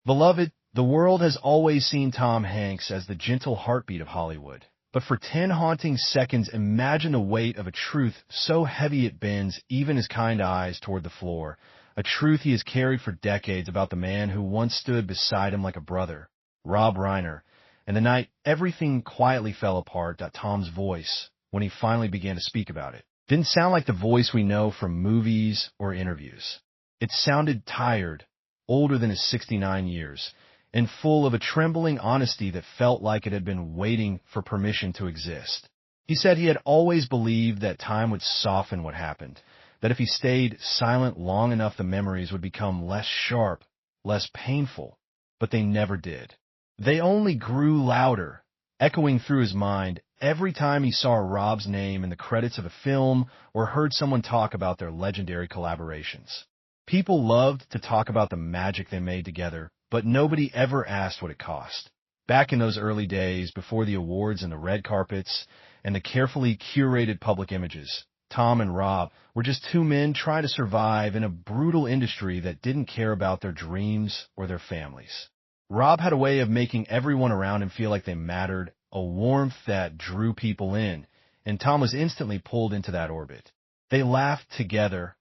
Beloved, the world has always seen Tom Hanks as the gentle heartbeat of Hollywood. But for 10 haunting seconds, imagine the weight of a truth so heavy it bends even his kind eyes toward the floor, a truth he has carried for decades about the man who once stood beside him like a brother, Rob Reiner, and the night everything quietly fell apart. Tom's voice, when he finally began to speak about it, didn't sound like the voice we know from movies or interviews. It sounded tired, older than his 69 years, and full of a trembling honesty that felt like it had been waiting for permission to exist. He said he had always believed that time would soften what happened, that if he stayed silent long enough the memories would become less sharp, less painful, but they never did. They only grew louder, echoing through his mind every time he saw Rob's name in the credits of a film or heard someone talk about their legendary collaborations. People loved to talk about the magic they made together, but nobody ever asked what it cost. Back in those early days, before the awards and the red carpets and the carefully curated public images, Tom and Rob were just two men trying to survive in a brutal industry that didn't care about their dreams or their families. Rob had a way of making everyone around him feel like they mattered, a warmth that drew people in, and Tom was instantly pulled into that orbit. They laughed together,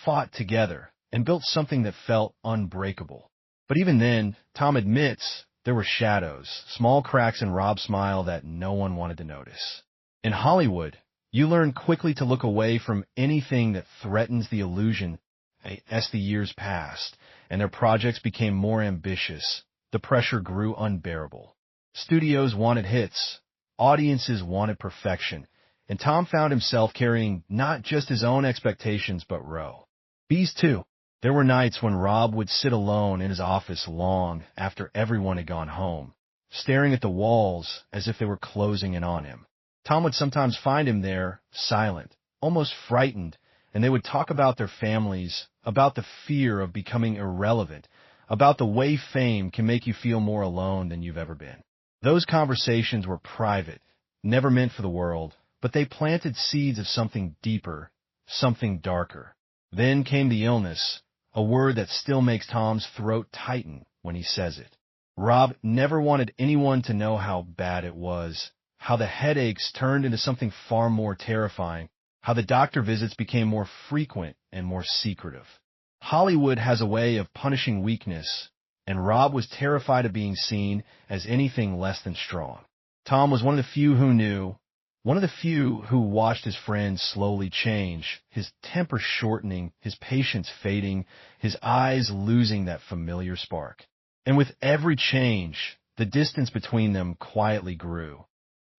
fought together, and built something that felt unbreakable. But even then, Tom admits there were shadows, small cracks in Rob's smile that no one wanted to notice. In Hollywood, you learn quickly to look away from anything that threatens the illusion. As the years passed and their projects became more ambitious, the pressure grew unbearable. Studios wanted hits, audiences wanted perfection, and Tom found himself carrying not just his own expectations but B's too. There were nights when Rob would sit alone in his office long after everyone had gone home, staring at the walls as if they were closing in on him. Tom would sometimes find him there, silent, almost frightened, and they would talk about their families, about the fear of becoming irrelevant, about the way fame can make you feel more alone than you've ever been. Those conversations were private, never meant for the world, but they planted seeds of something deeper, something darker. Then came the illness, a word that still makes Tom's throat tighten when he says it. Rob never wanted anyone to know how bad it was, how the headaches turned into something far more terrifying, how the doctor visits became more frequent and more secretive. Hollywood has a way of punishing weakness, and Rob was terrified of being seen as anything less than strong. Tom was one of the few who knew, one of the few who watched his friends slowly change, his temper shortening, his patience fading, his eyes losing that familiar spark. And with every change, the distance between them quietly grew.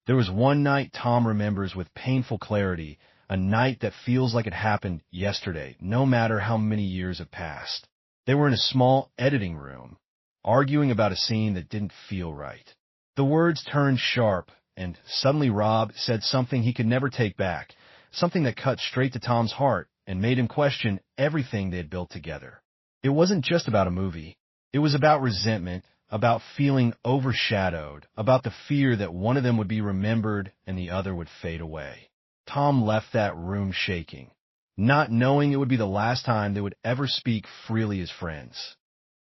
There was one night Tom remembers with painful clarity, a night that feels like it happened yesterday, no matter how many years have passed. They were in a small editing room, arguing about a scene that didn't feel right. The words turned sharp, and suddenly Rob said something he could never take back, something that cut straight to Tom's heart and made him question everything they had built together. It wasn't just about a movie. It was about resentment, about feeling overshadowed, about the fear that one of them would be remembered and the other would fade away. Tom left that room shaking, not knowing it would be the last time they would ever speak freely as friends.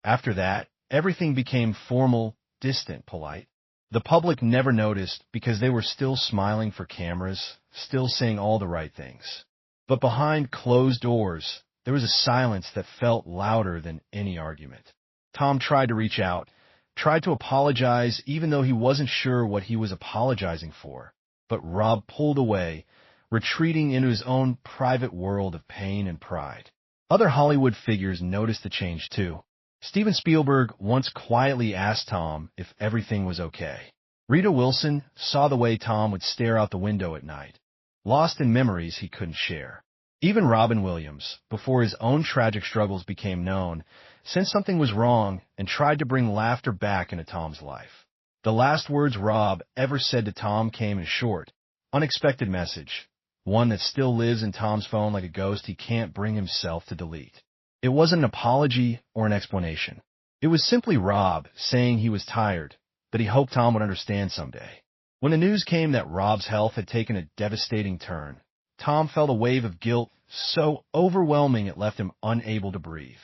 After that, everything became formal, distant, polite. The public never noticed because they were still smiling for cameras, still saying all the right things. But behind closed doors, there was a silence that felt louder than any argument. Tom tried to reach out, tried to apologize even though he wasn't sure what he was apologizing for. But Rob pulled away, retreating into his own private world of pain and pride. Other Hollywood figures noticed the change too. Steven Spielberg once quietly asked Tom if everything was okay. Rita Wilson saw the way Tom would stare out the window at night, lost in memories he couldn't share. Even Robin Williams, before his own tragic struggles became known, sensed something was wrong and tried to bring laughter back into Tom's life. The last words Rob ever said to Tom came in a short, unexpected message, one that still lives in Tom's phone like a ghost he can't bring himself to delete. It wasn't an apology or an explanation. It was simply Rob saying he was tired, that he hoped Tom would understand someday. When the news came that Rob's health had taken a devastating turn, Tom felt a wave of guilt so overwhelming it left him unable to breathe.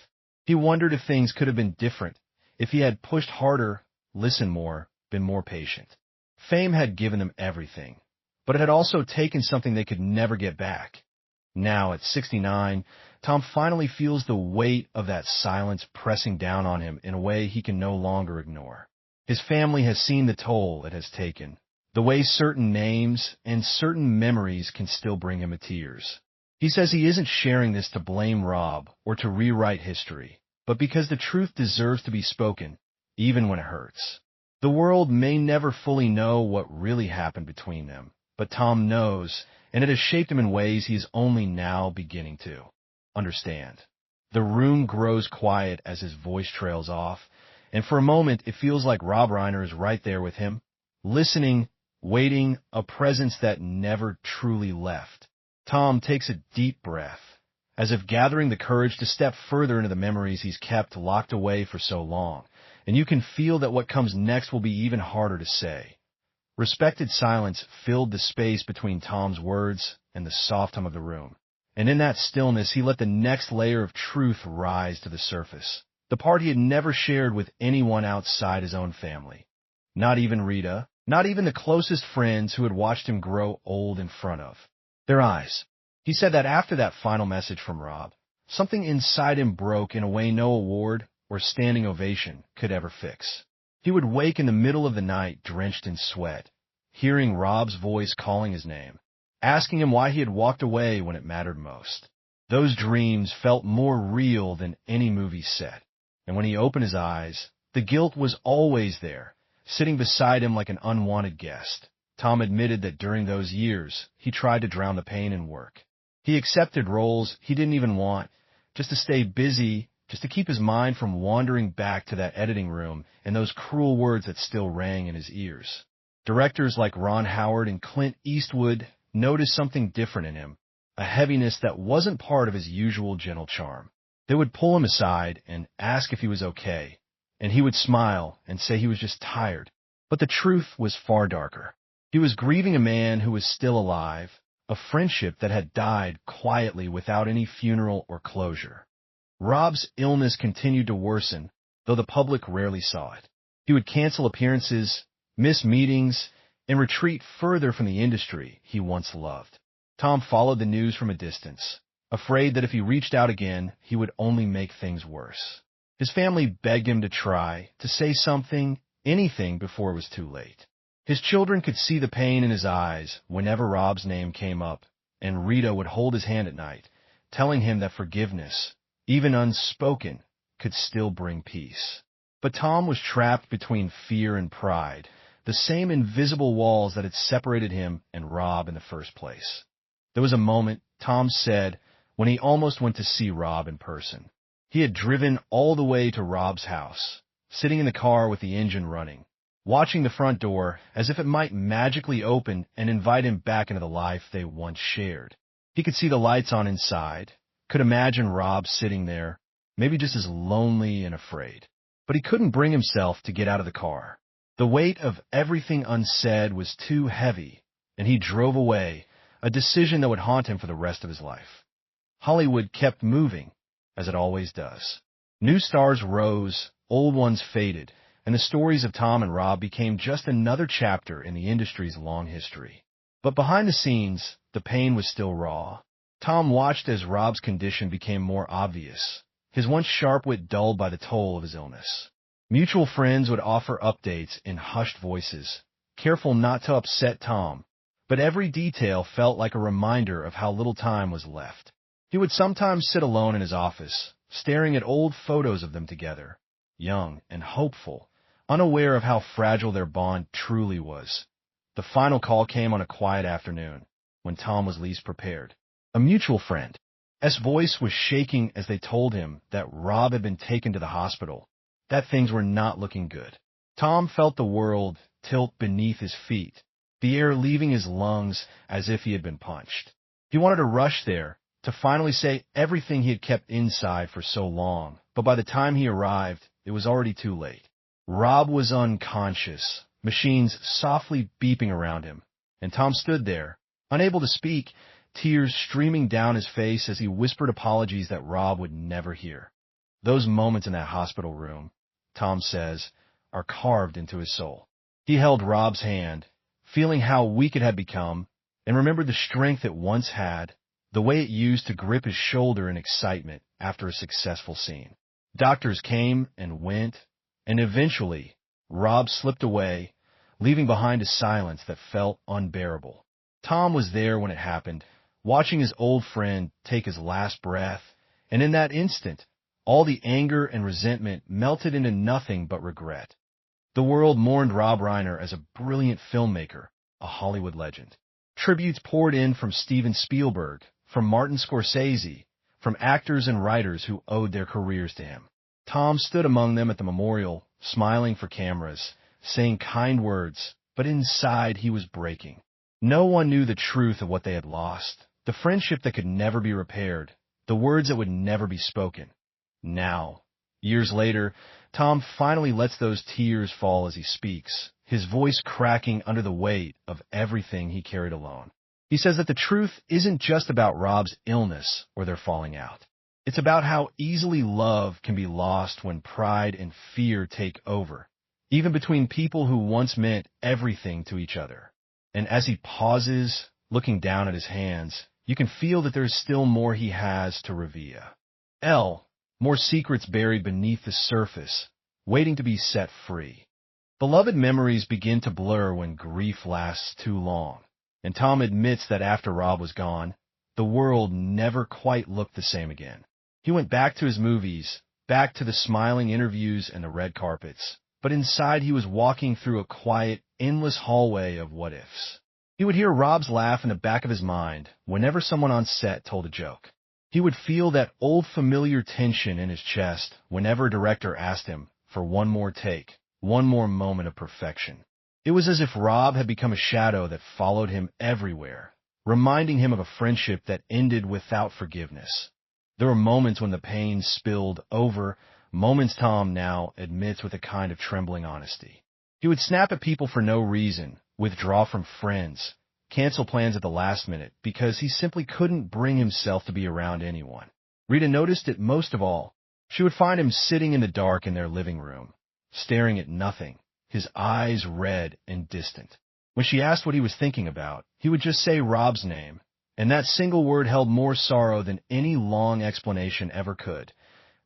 He wondered if things could have been different, if he had pushed harder, listened more, been more patient. Fame had given them everything, but it had also taken something they could never get back. Now, at 69, Tom finally feels the weight of that silence pressing down on him in a way he can no longer ignore. His family has seen the toll it has taken, the way certain names and certain memories can still bring him to tears. He says he isn't sharing this to blame Rob or to rewrite history, but because the truth deserves to be spoken, even when it hurts. The world may never fully know what really happened between them, but Tom knows, and it has shaped him in ways he is only now beginning to understand. The room grows quiet as his voice trails off, and for a moment it feels like Rob Reiner is right there with him, listening, waiting, a presence that never truly left. Tom takes a deep breath, as if gathering the courage to step further into the memories he's kept locked away for so long, and you can feel that what comes next will be even harder to say. Respected silence filled the space between Tom's words and the soft hum of the room, and in that stillness he let the next layer of truth rise to the surface, the part he had never shared with anyone outside his own family. Not even Rita, not even the closest friends who had watched him grow old in front of their eyes. He said that after that final message from Rob, something inside him broke in a way no award or standing ovation could ever fix. He would wake in the middle of the night drenched in sweat, hearing Rob's voice calling his name, asking him why he had walked away when it mattered most. Those dreams felt more real than any movie set, and when he opened his eyes, the guilt was always there, sitting beside him like an unwanted guest. Tom admitted that during those years, he tried to drown the pain in work. He accepted roles he didn't even want, just to stay busy, just to keep his mind from wandering back to that editing room and those cruel words that still rang in his ears. Directors like Ron Howard and Clint Eastwood noticed something different in him, a heaviness that wasn't part of his usual gentle charm. They would pull him aside and ask if he was okay, and he would smile and say he was just tired. But the truth was far darker. He was grieving a man who was still alive, a friendship that had died quietly without any funeral or closure. Rob's illness continued to worsen, though the public rarely saw it. He would cancel appearances, miss meetings, and retreat further from the industry he once loved. Tom followed the news from a distance, afraid that if he reached out again, he would only make things worse. His family begged him to try, to say something, anything before it was too late. His children could see the pain in his eyes whenever Rob's name came up, and Rita would hold his hand at night, telling him that forgiveness, even unspoken, could still bring peace. But Tom was trapped between fear and pride, the same invisible walls that had separated him and Rob in the first place. There was a moment, Tom said, when he almost went to see Rob in person. He had driven all the way to Rob's house, sitting in the car with the engine running, watching the front door as if it might magically open and invite him back into the life they once shared. He could see the lights on inside, could imagine Rob sitting there, maybe just as lonely and afraid. But he couldn't bring himself to get out of the car. The weight of everything unsaid was too heavy, and he drove away, a decision that would haunt him for the rest of his life. Hollywood kept moving, as it always does. New stars rose, old ones faded, and the stories of Tom and Rob became just another chapter in the industry's long history. But behind the scenes, the pain was still raw. Tom watched as Rob's condition became more obvious, his once sharp wit dulled by the toll of his illness. Mutual friends would offer updates in hushed voices, careful not to upset Tom, but every detail felt like a reminder of how little time was left. He would sometimes sit alone in his office, staring at old photos of them together, young and hopeful, unaware of how fragile their bond truly was. The final call came on a quiet afternoon, when Tom was least prepared. A mutual friend. S. voice was shaking as they told him that Rob had been taken to the hospital, that things were not looking good. Tom felt the world tilt beneath his feet, the air leaving his lungs as if he had been punched. He wanted to rush there, to finally say everything he had kept inside for so long, but by the time he arrived, it was already too late. Rob was unconscious, machines softly beeping around him, and Tom stood there, unable to speak, tears streaming down his face as he whispered apologies that Rob would never hear. Those moments in that hospital room, Tom says, are carved into his soul. He held Rob's hand, feeling how weak it had become, and remembered the strength it once had, the way it used to grip his shoulder in excitement after a successful scene. Doctors came and went, and eventually, Rob slipped away, leaving behind a silence that felt unbearable. Tom was there when it happened, watching his old friend take his last breath, and in that instant, all the anger and resentment melted into nothing but regret. The world mourned Rob Reiner as a brilliant filmmaker, a Hollywood legend. Tributes poured in from Steven Spielberg, from Martin Scorsese, from actors and writers who owed their careers to him. Tom stood among them at the memorial, smiling for cameras, saying kind words, but inside he was breaking. No one knew the truth of what they had lost, the friendship that could never be repaired, the words that would never be spoken. Now, years later, Tom finally lets those tears fall as he speaks, his voice cracking under the weight of everything he carried alone. He says that the truth isn't just about Rob's illness or their falling out. It's about how easily love can be lost when pride and fear take over, even between people who once meant everything to each other. And as he pauses, looking down at his hands, you can feel that there is still more he has to reveal. More secrets buried beneath the surface, waiting to be set free. Beloved memories begin to blur when grief lasts too long, and Tom admits that after Rob was gone, the world never quite looked the same again. He went back to his movies, back to the smiling interviews and the red carpets, but inside he was walking through a quiet, endless hallway of what-ifs. He would hear Rob's laugh in the back of his mind whenever someone on set told a joke. He would feel that old familiar tension in his chest whenever a director asked him for one more take, one more moment of perfection. It was as if Rob had become a shadow that followed him everywhere, reminding him of a friendship that ended without forgiveness. There were moments when the pain spilled over, moments Tom now admits with a kind of trembling honesty. He would snap at people for no reason, withdraw from friends, cancel plans at the last minute because he simply couldn't bring himself to be around anyone. Rita noticed it most of all. She would find him sitting in the dark in their living room, staring at nothing, his eyes red and distant. When she asked what he was thinking about, he would just say Rob's name, and that single word held more sorrow than any long explanation ever could.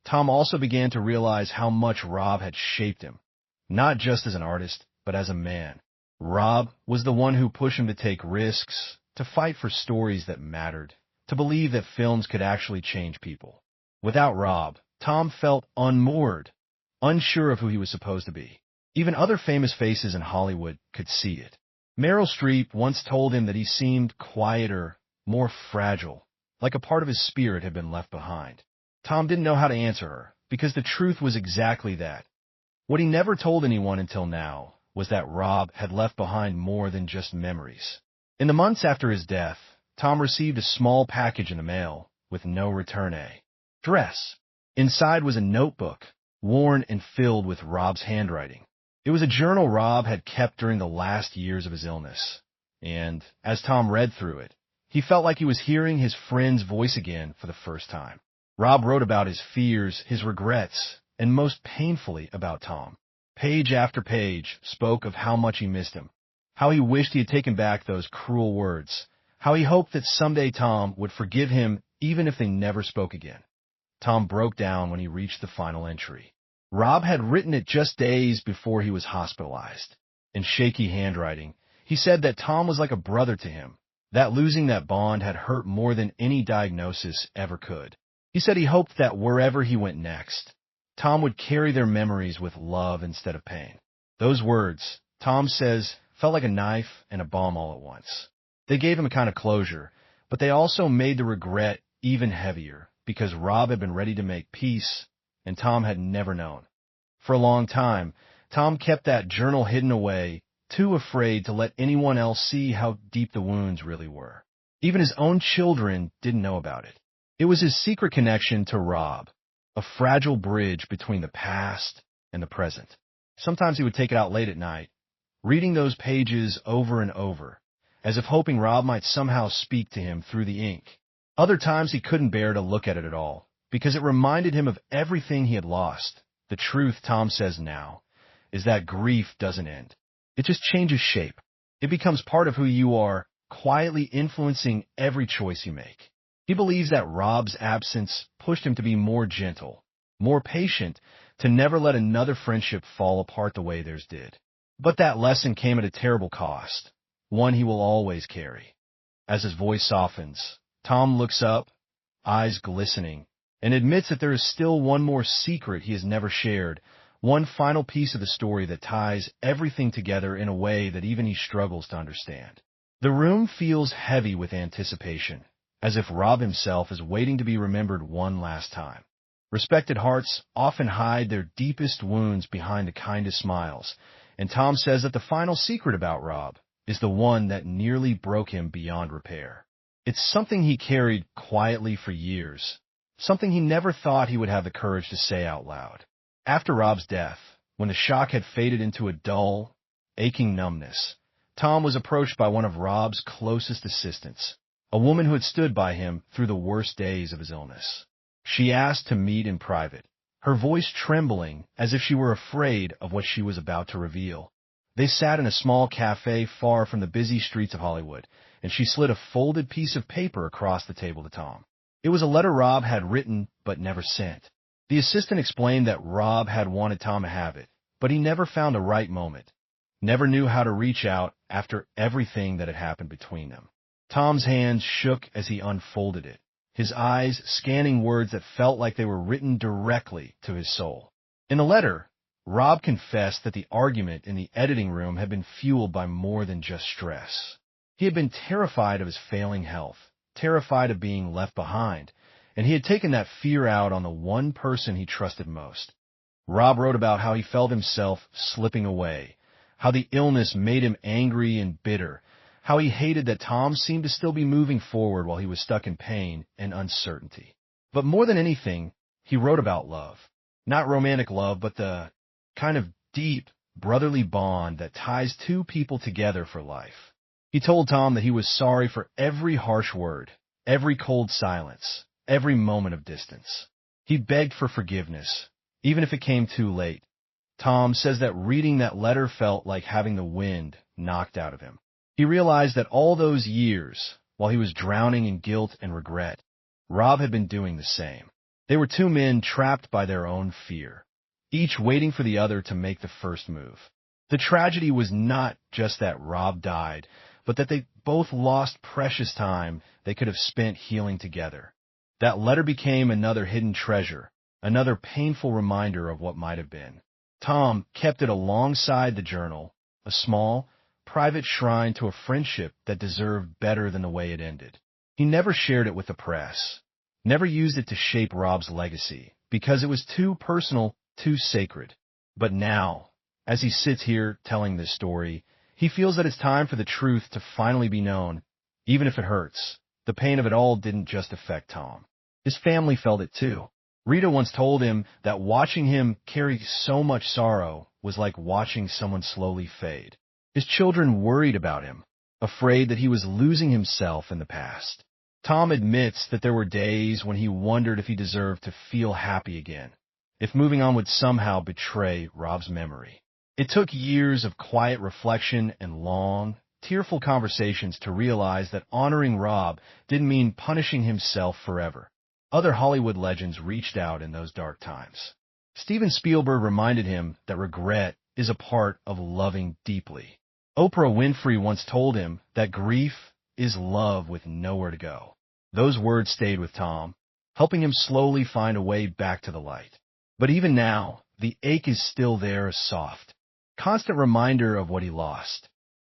Tom also began to realize how much Rob had shaped him, not just as an artist, but as a man. Rob was the one who pushed him to take risks, to fight for stories that mattered, to believe that films could actually change people. Without Rob, Tom felt unmoored, unsure of who he was supposed to be. Even other famous faces in Hollywood could see it. Meryl Streep once told him that he seemed quieter, more fragile, like a part of his spirit had been left behind. Tom didn't know how to answer her, because the truth was exactly that. What he never told anyone until now was that Rob had left behind more than just memories. In the months after his death, Tom received a small package in the mail with no return address. Inside was a notebook, worn and filled with Rob's handwriting. It was a journal Rob had kept during the last years of his illness. And as Tom read through it, he felt like he was hearing his friend's voice again for the first time. Rob wrote about his fears, his regrets, and most painfully about Tom. Page after page spoke of how much he missed him, how he wished he had taken back those cruel words, how he hoped that someday Tom would forgive him even if they never spoke again. Tom broke down when he reached the final entry. Rob had written it just days before he was hospitalized. In shaky handwriting, he said that Tom was like a brother to him, that losing that bond had hurt more than any diagnosis ever could. He said he hoped that wherever he went next, Tom would carry their memories with love instead of pain. Those words, Tom says, felt like a knife and a bomb all at once. They gave him a kind of closure, but they also made the regret even heavier, because Rob had been ready to make peace, and Tom had never known. For a long time, Tom kept that journal hidden away, too afraid to let anyone else see how deep the wounds really were. Even his own children didn't know about it. It was his secret connection to Rob, a fragile bridge between the past and the present. Sometimes he would take it out late at night, reading those pages over and over, as if hoping Rob might somehow speak to him through the ink. Other times he couldn't bear to look at it at all, because it reminded him of everything he had lost, The truth, Tom says now, is that grief doesn't end. It just changes shape. It becomes part of who you are, quietly influencing every choice you make. He believes that Rob's absence pushed him to be more gentle, more patient, to never let another friendship fall apart the way theirs did. But that lesson came at a terrible cost, one he will always carry. As his voice softens, Tom looks up, eyes glistening, and admits that there is still one more secret he has never shared, one final piece of the story that ties everything together in a way that even he struggles to understand. The room feels heavy with anticipation, as if Rob himself is waiting to be remembered one last time. Respected hearts often hide their deepest wounds behind the kindest smiles, and Tom says that the final secret about Rob is the one that nearly broke him beyond repair. It's something he carried quietly for years, something he never thought he would have the courage to say out loud. After Rob's death, when the shock had faded into a dull, aching numbness, Tom was approached by one of Rob's closest assistants, a woman who had stood by him through the worst days of his illness. She asked to meet in private, her voice trembling as if she were afraid of what she was about to reveal. They sat in a small cafe far from the busy streets of Hollywood, and she slid a folded piece of paper across the table to Tom. It was a letter Rob had written but never sent. The assistant explained that Rob had wanted Tom to have it, but he never found the right moment, never knew how to reach out after everything that had happened between them. Tom's hands shook as he unfolded it, his eyes scanning words that felt like they were written directly to his soul. In the letter, Rob confessed that the argument in the editing room had been fueled by more than just stress. He had been terrified of his failing health, terrified of being left behind, and he had taken that fear out on the one person he trusted most. Rob wrote about how he felt himself slipping away, how the illness made him angry and bitter, how he hated that Tom seemed to still be moving forward while he was stuck in pain and uncertainty. But more than anything, he wrote about love. Not romantic love, but the kind of deep, brotherly bond that ties two people together for life. He told Tom that he was sorry for every harsh word, every cold silence, every moment of distance. He begged for forgiveness, even if it came too late. Tom says that reading that letter felt like having the wind knocked out of him. He realized that all those years, while he was drowning in guilt and regret, Rob had been doing the same. They were two men trapped by their own fear, each waiting for the other to make the first move. The tragedy was not just that Rob died, but that they both lost precious time they could have spent healing together. That letter became another hidden treasure, another painful reminder of what might have been. Tom kept it alongside the journal, a small, private shrine to a friendship that deserved better than the way it ended. He never shared it with the press, never used it to shape Rob's legacy, because it was too personal, too sacred. But now, as he sits here telling this story, he feels that it's time for the truth to finally be known, even if it hurts. The pain of it all didn't just affect Tom. His family felt it too. Rita once told him that watching him carry so much sorrow was like watching someone slowly fade. His children worried about him, afraid that he was losing himself in the past. Tom admits that there were days when he wondered if he deserved to feel happy again, if moving on would somehow betray Rob's memory. It took years of quiet reflection and long, tearful conversations to realize that honoring Rob didn't mean punishing himself forever. Other Hollywood legends reached out in those dark times. Steven Spielberg reminded him that regret is a part of loving deeply. Oprah Winfrey once told him that grief is love with nowhere to go. Those words stayed with Tom, helping him slowly find a way back to the light. But even now, the ache is still there, a soft, constant reminder of what he lost.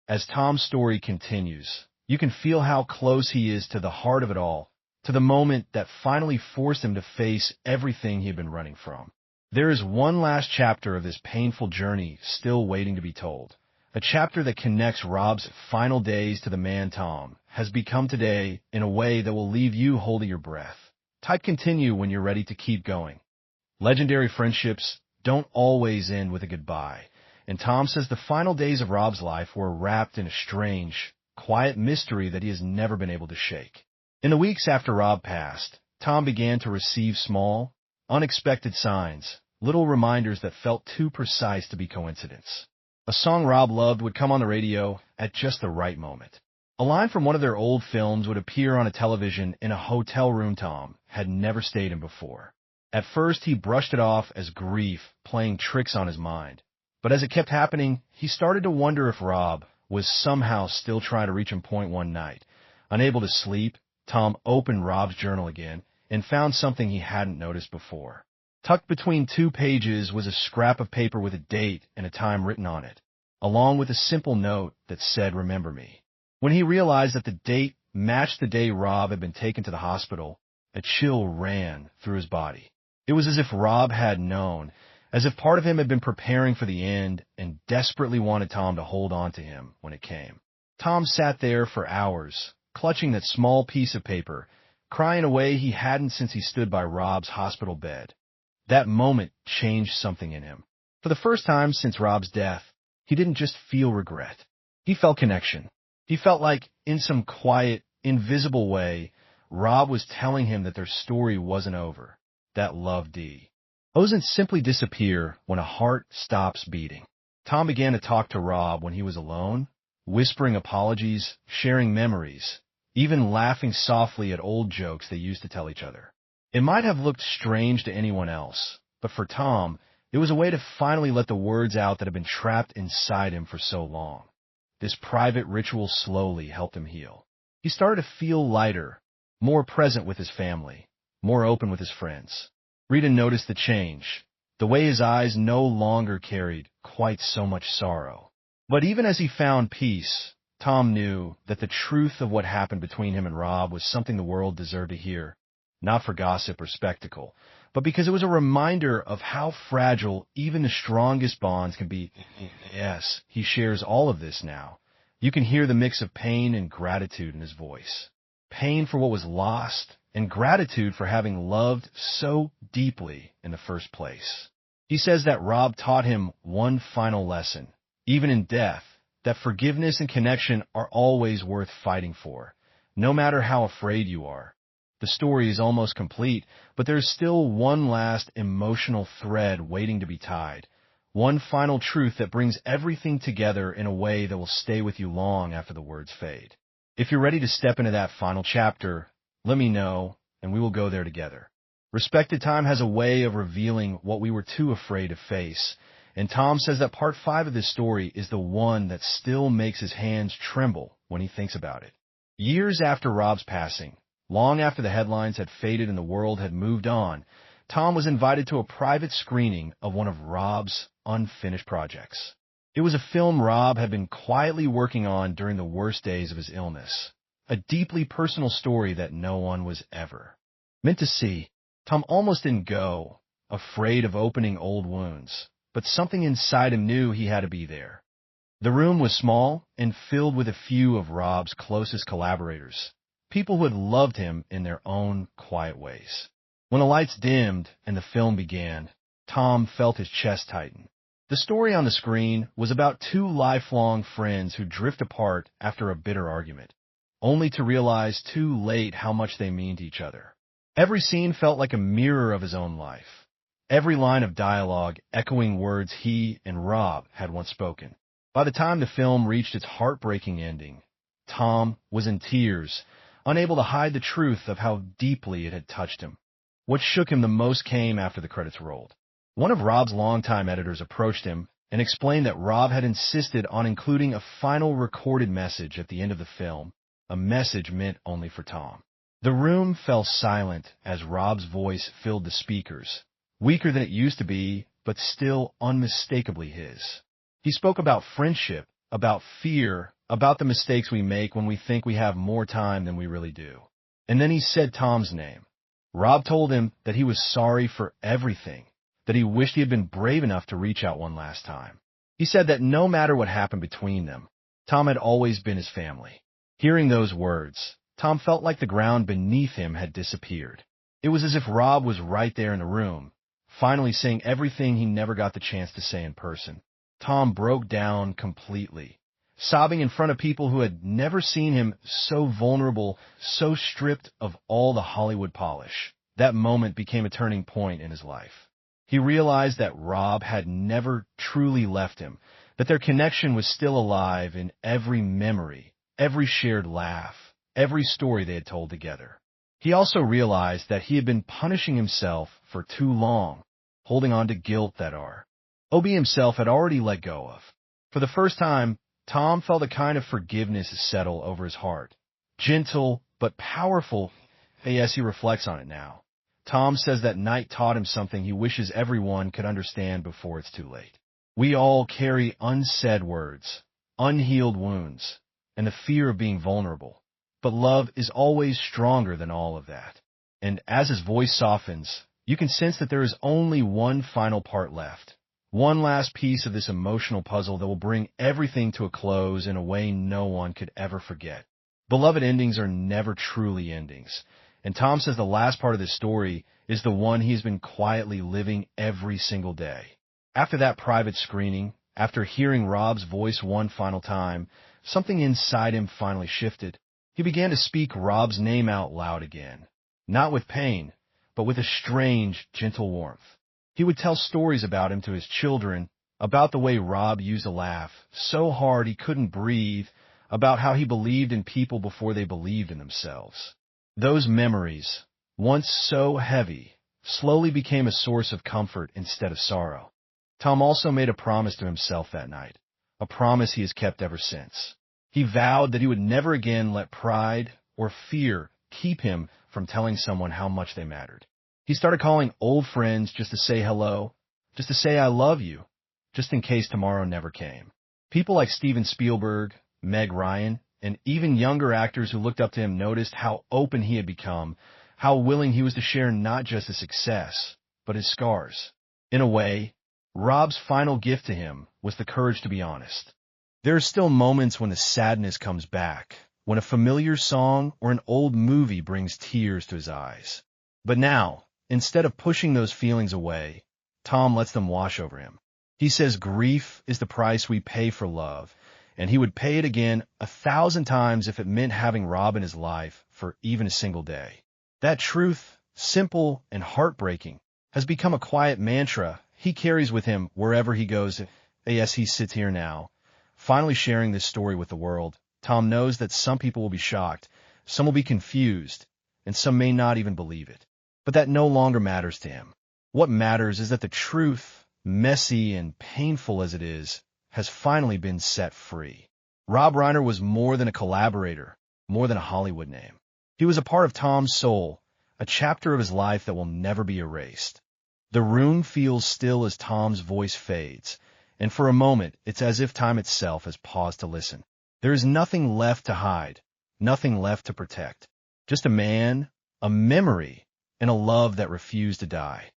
As Tom's story continues, you can feel how close he is to the heart of it all, to the moment that finally forced him to face everything he had been running from. There is one last chapter of this painful journey still waiting to be told. A chapter that connects Rob's final days to the man Tom has become today in a way that will leave you holding your breath. Type continue when you're ready to keep going. Legendary friendships don't always end with a goodbye, and Tom says the final days of Rob's life were wrapped in a strange, quiet mystery that he has never been able to shake. In the weeks after Rob passed, Tom began to receive small, unexpected signs, little reminders that felt too precise to be coincidence. A song Rob loved would come on the radio at just the right moment. A line from one of their old films would appear on a television in a hotel room Tom had never stayed in before. At first, he brushed it off as grief playing tricks on his mind. But as it kept happening, he started to wonder if Rob was somehow still trying to reach him. One night, unable to sleep, Tom opened Rob's journal again and found something he hadn't noticed before. Tucked between 2 pages was a scrap of paper with a date and a time written on it, along with a simple note that said, "Remember me." When he realized that the date matched the day Rob had been taken to the hospital, a chill ran through his body. It was as if Rob had known, as if part of him had been preparing for the end and desperately wanted Tom to hold on to him when it came. Tom sat there for hours, clutching that small piece of paper, crying a way he hadn't since he stood by Rob's hospital bed. That moment changed something in him. For the first time since Rob's death, he didn't just feel regret. He felt connection. He felt like, in some quiet, invisible way, Rob was telling him that their story wasn't over, that love doesn't simply disappear when a heart stops beating. Tom began to talk to Rob when he was alone, whispering apologies, sharing memories, even laughing softly at old jokes they used to tell each other. It might have looked strange to anyone else, but for Tom, it was a way to finally let the words out that had been trapped inside him for so long. This private ritual slowly helped him heal. He started to feel lighter, more present with his family, more open with his friends. Rita noticed the change, the way his eyes no longer carried quite so much sorrow. But even as he found peace, Tom knew that the truth of what happened between him and Rob was something the world deserved to hear, not for gossip or spectacle, but because it was a reminder of how fragile even the strongest bonds can be. Yes, he shares all of this now. You can hear the mix of pain and gratitude in his voice. Pain for what was lost, and gratitude for having loved so deeply in the first place. He says that Rob taught him one final lesson, even in death, that forgiveness and connection are always worth fighting for, no matter how afraid you are. The story is almost complete, but there's still one last emotional thread waiting to be tied, one final truth that brings everything together in a way that will stay with you long after the words fade. If you're ready to step into that final chapter, let me know, and we will go there together. Respected Time has a way of revealing what we were too afraid to face, and Tom says that part 5 of this story is the one that still makes his hands tremble when he thinks about it. Years after Rob's passing, long after the headlines had faded and the world had moved on, Tom was invited to a private screening of one of Rob's unfinished projects. It was a film Rob had been quietly working on during the worst days of his illness, a deeply personal story that no one was ever meant to see. Tom almost didn't go, afraid of opening old wounds, but something inside him knew he had to be there. The room was small and filled with a few of Rob's closest collaborators, people who had loved him in their own quiet ways. When the lights dimmed and the film began, Tom felt his chest tighten. The story on the screen was about 2 lifelong friends who drift apart after a bitter argument, only to realize too late how much they mean to each other. Every scene felt like a mirror of his own life, every line of dialogue echoing words he and Rob had once spoken. By the time the film reached its heartbreaking ending, Tom was in tears, unable to hide the truth of how deeply it had touched him. What shook him the most came after the credits rolled. One of Rob's longtime editors approached him and explained that Rob had insisted on including a final recorded message at the end of the film, a message meant only for Tom. The room fell silent as Rob's voice filled the speakers, weaker than it used to be, but still unmistakably his. He spoke about friendship, about fear, about the mistakes we make when we think we have more time than we really do. And then he said Tom's name. Rob told him that he was sorry for everything, that he wished he had been brave enough to reach out one last time. He said that no matter what happened between them, Tom had always been his family. Hearing those words, Tom felt like the ground beneath him had disappeared. It was as if Rob was right there in the room, finally saying everything he never got the chance to say in person. Tom broke down completely, sobbing in front of people who had never seen him so vulnerable, so stripped of all the Hollywood polish. That moment became a turning point in his life. He realized that Rob had never truly left him, that their connection was still alive in every memory, every shared laugh, every story they had told together. He also realized that he had been punishing himself for too long, holding on to guilt that Ob himself had already let go of. For the first time, Tom felt a kind of forgiveness settle over his heart. Gentle, but powerful, as he reflects on it now. Tom says that night taught him something he wishes everyone could understand before it's too late. We all carry unsaid words, unhealed wounds, and the fear of being vulnerable. But love is always stronger than all of that. And as his voice softens, you can sense that there is only one final part left. One last piece of this emotional puzzle that will bring everything to a close in a way no one could ever forget. Beloved, endings are never truly endings. And Tom says the last part of this story is the one he's been quietly living every single day. After that private screening, after hearing Rob's voice one final time, something inside him finally shifted. He began to speak Rob's name out loud again. Not with pain, but with a strange, gentle warmth. He would tell stories about him to his children, about the way Rob used to laugh so hard he couldn't breathe, about how he believed in people before they believed in themselves. Those memories, once so heavy, slowly became a source of comfort instead of sorrow. Tom also made a promise to himself that night, a promise he has kept ever since. He vowed that he would never again let pride or fear keep him from telling someone how much they mattered. He started calling old friends just to say hello, just to say I love you, just in case tomorrow never came. People like Steven Spielberg, Meg Ryan, and even younger actors who looked up to him noticed how open he had become, how willing he was to share not just his success, but his scars. In a way, Rob's final gift to him was the courage to be honest. There are still moments when the sadness comes back, when a familiar song or an old movie brings tears to his eyes. But now, instead of pushing those feelings away, Tom lets them wash over him. He says grief is the price we pay for love, and he would pay it again 1,000 times if it meant having Rob in his life for even a single day. That truth, simple and heartbreaking, has become a quiet mantra he carries with him wherever he goes. As he sits here now, finally sharing this story with the world, Tom knows that some people will be shocked, some will be confused, and some may not even believe it. But that no longer matters to him. What matters is that the truth, messy and painful as it is, has finally been set free. Rob Reiner was more than a collaborator, more than a Hollywood name. He was a part of Tom's soul, a chapter of his life that will never be erased. The room feels still as Tom's voice fades, and for a moment it's as if time itself has paused to listen. There is nothing left to hide, nothing left to protect. Just a man, a memory, and a love that refused to die.